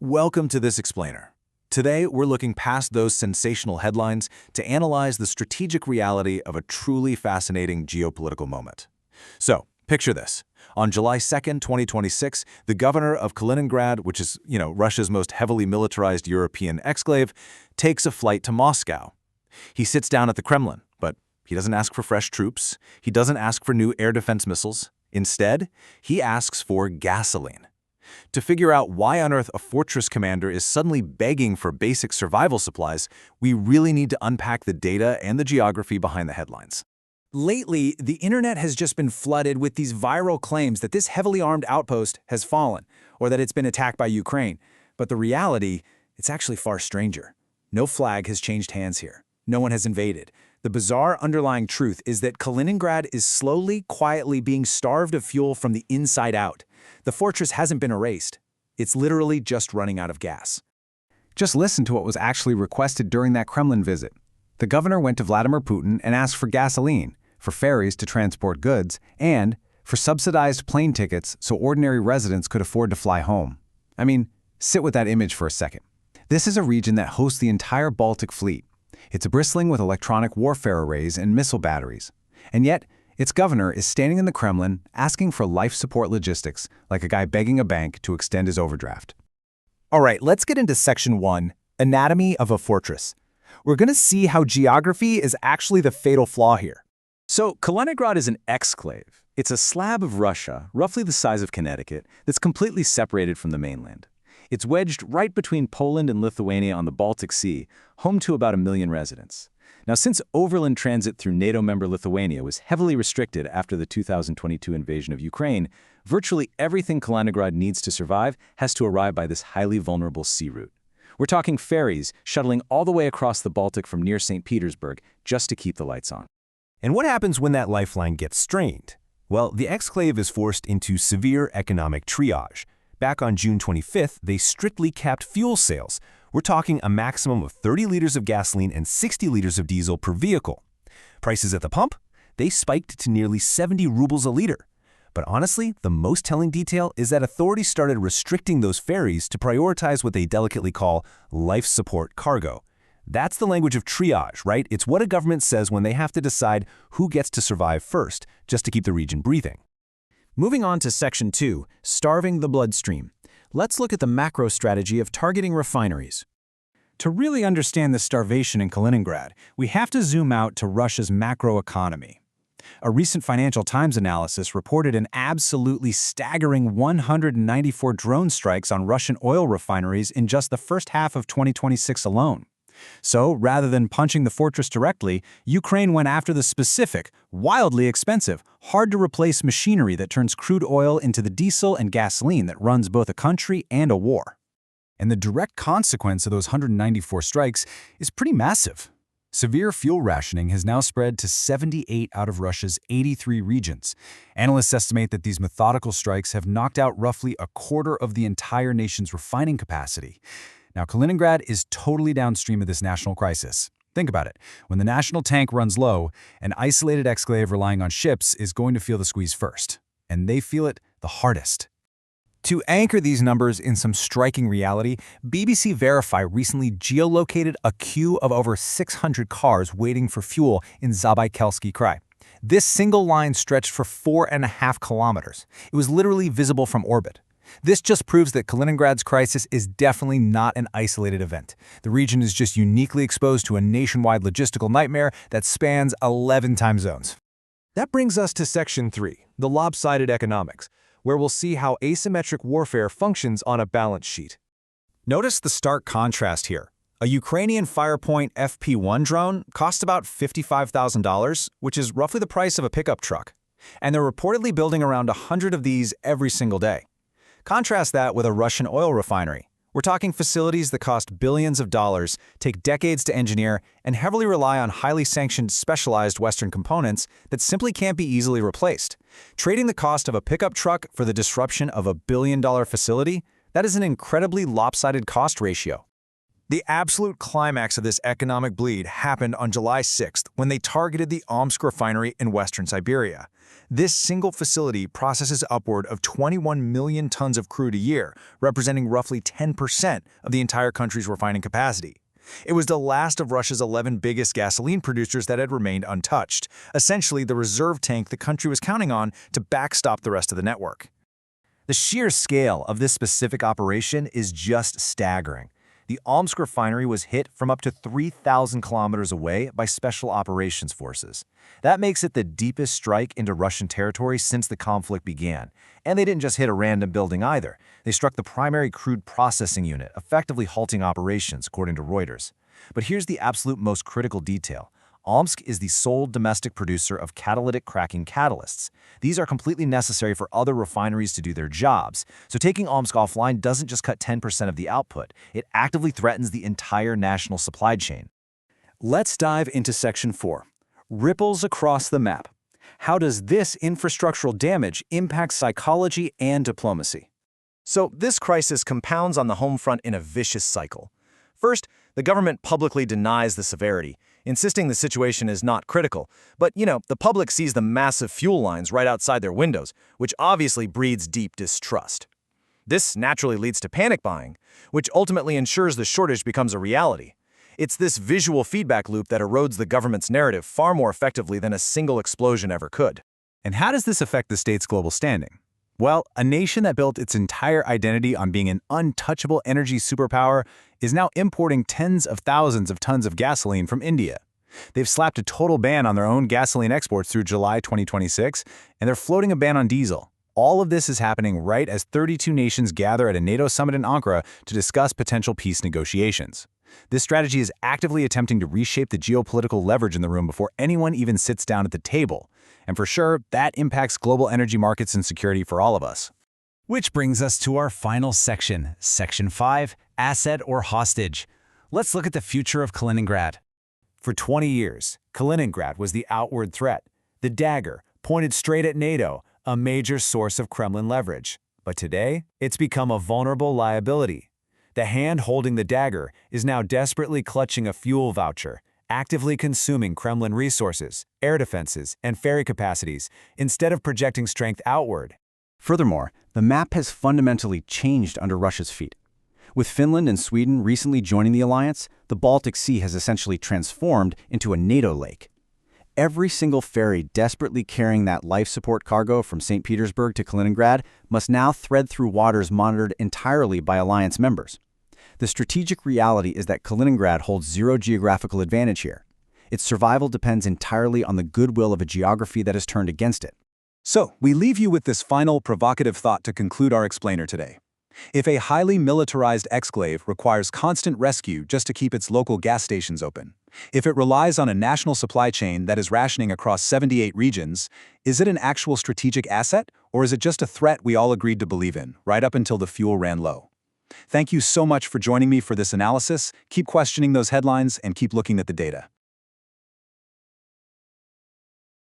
Welcome to this explainer. Today, we're looking past those sensational headlines to analyze the strategic reality of a truly fascinating geopolitical moment. So, picture this. On July 2nd, 2026, the governor of Kaliningrad, which is, Russia's most heavily militarized European exclave, takes a flight to Moscow. He sits down at the Kremlin, but he doesn't ask for fresh troops. He doesn't ask for new air defense missiles. Instead, he asks for gasoline. To figure out why on earth a fortress commander is suddenly begging for basic survival supplies, we really need to unpack the data and the geography behind the headlines. Lately, the internet has just been flooded with these viral claims that this heavily armed outpost has fallen, or that it's been attacked by Ukraine. But the reality, it's actually far stranger. No flag has changed hands here. No one has invaded. The bizarre underlying truth is that Kaliningrad is slowly, quietly being starved of fuel from the inside out. The fortress hasn't been erased. It's literally just running out of gas. Just listen to what was actually requested during that Kremlin visit. The governor went to Vladimir Putin and asked for gasoline, for ferries to transport goods, and for subsidized plane tickets so ordinary residents could afford to fly home. I mean, sit with that image for a second. This is a region that hosts the entire Baltic fleet. It's bristling with electronic warfare arrays and missile batteries. And yet, its governor is standing in the Kremlin asking for life support logistics, like a guy begging a bank to extend his overdraft. All right, let's get into Section 1, Anatomy of a Fortress. We're going to see how geography is actually the fatal flaw here. So, Kaliningrad is an exclave. It's a slab of Russia, roughly the size of Connecticut, that's completely separated from the mainland. It's wedged right between Poland and Lithuania on the Baltic Sea, home to about 1 million residents. Now, since overland transit through NATO member Lithuania was heavily restricted after the 2022 invasion of Ukraine, virtually everything Kaliningrad needs to survive has to arrive by this highly vulnerable sea route. We're talking ferries shuttling all the way across the Baltic from near St. Petersburg just to keep the lights on. And what happens when that lifeline gets strained? Well, the exclave is forced into severe economic triage. Back on June 25th, they strictly capped fuel sales. We're talking a maximum of 30 liters of gasoline and 60 liters of diesel per vehicle. Prices at the pump? They spiked to nearly 70 rubles a liter. But honestly, the most telling detail is that authorities started restricting those ferries to prioritize what they delicately call life support cargo. That's the language of triage, right? It's what a government says when they have to decide who gets to survive first, just to keep the region breathing. Moving on to Section 2, Starving the Bloodstream. Let's look at the macro strategy of targeting refineries. To really understand the starvation in Kaliningrad, we have to zoom out to Russia's macroeconomy. A recent Financial Times analysis reported an absolutely staggering 194 drone strikes on Russian oil refineries in just the first half of 2026 alone. So, rather than punching the fortress directly, Ukraine went after the specific, wildly expensive, hard-to-replace machinery that turns crude oil into the diesel and gasoline that runs both a country and a war. And the direct consequence of those 194 strikes is pretty massive. Severe fuel rationing has now spread to 78 out of Russia's 83 regions. Analysts estimate that these methodical strikes have knocked out roughly a quarter of the entire nation's refining capacity. Now, Kaliningrad is totally downstream of this national crisis. Think about it. When the national tank runs low, an isolated exclave relying on ships is going to feel the squeeze first. And they feel it the hardest. To anchor these numbers in some striking reality, BBC Verify recently geolocated a queue of over 600 cars waiting for fuel in Zabaikelsky Krai. This single line stretched for 4.5 kilometers. It was literally visible from orbit. This just proves that Kaliningrad's crisis is definitely not an isolated event. The region is just uniquely exposed to a nationwide logistical nightmare that spans 11 time zones. That brings us to Section 3, the lopsided economics, where we'll see how asymmetric warfare functions on a balance sheet. Notice the stark contrast here. A Ukrainian Firepoint FP1 drone costs about $55,000, which is roughly the price of a pickup truck. And they're reportedly building around 100 of these every single day. Contrast that with a Russian oil refinery. We're talking facilities that cost billions of dollars, take decades to engineer, and heavily rely on highly sanctioned, specialized Western components that simply can't be easily replaced. Trading the cost of a pickup truck for the disruption of a billion-dollar facility, that is an incredibly lopsided cost ratio. The absolute climax of this economic bleed happened on July 6th when they targeted the Omsk refinery in western Siberia. This single facility processes upward of 21 million tons of crude a year, representing roughly 10% of the entire country's refining capacity. It was the last of Russia's 11 biggest gasoline producers that had remained untouched, essentially the reserve tank the country was counting on to backstop the rest of the network. The sheer scale of this specific operation is just staggering. The Omsk refinery was hit from up to 3,000 kilometers away by Special Operations Forces. That makes it the deepest strike into Russian territory since the conflict began. And they didn't just hit a random building either. They struck the primary crude processing unit, effectively halting operations, according to Reuters. But here's the absolute most critical detail. Omsk is the sole domestic producer of catalytic cracking catalysts. These are completely necessary for other refineries to do their jobs. So taking Omsk offline doesn't just cut 10% of the output, it actively threatens the entire national supply chain. Let's dive into Section 4. Ripples across the map. How does this infrastructural damage impact psychology and diplomacy? So this crisis compounds on the home front in a vicious cycle. First, the government publicly denies the severity, insisting the situation is not critical. But, the public sees the massive fuel lines right outside their windows, which obviously breeds deep distrust. This naturally leads to panic buying, which ultimately ensures the shortage becomes a reality. It's this visual feedback loop that erodes the government's narrative far more effectively than a single explosion ever could. And how does this affect the state's global standing? Well, a nation that built its entire identity on being an untouchable energy superpower is now importing tens of thousands of tons of gasoline from India. They've slapped a total ban on their own gasoline exports through July 2026, and they're floating a ban on diesel. All of this is happening right as 32 nations gather at a NATO summit in Ankara to discuss potential peace negotiations. This strategy is actively attempting to reshape the geopolitical leverage in the room before anyone even sits down at the table. And for sure, that impacts global energy markets and security for all of us. Which brings us to our final section, Section 5, Asset or Hostage. Let's look at the future of Kaliningrad. For 20 years, Kaliningrad was the outward threat, the dagger pointed straight at NATO, a major source of Kremlin leverage. But today, it's become a vulnerable liability. The hand holding the dagger is now desperately clutching a fuel voucher, actively consuming Kremlin resources, air defenses, and ferry capacities, instead of projecting strength outward. Furthermore, the map has fundamentally changed under Russia's feet. With Finland and Sweden recently joining the alliance, the Baltic Sea has essentially transformed into a NATO lake. Every single ferry desperately carrying that life support cargo from St. Petersburg to Kaliningrad must now thread through waters monitored entirely by alliance members. The strategic reality is that Kaliningrad holds zero geographical advantage here. Its survival depends entirely on the goodwill of a geography that is turned against it. So, we leave you with this final provocative thought to conclude our explainer today. If a highly militarized exclave requires constant rescue just to keep its local gas stations open, if it relies on a national supply chain that is rationing across 78 regions, is it an actual strategic asset, or is it just a threat we all agreed to believe in, right up until the fuel ran low? Thank you so much for joining me for this analysis. Keep questioning those headlines and keep looking at the data.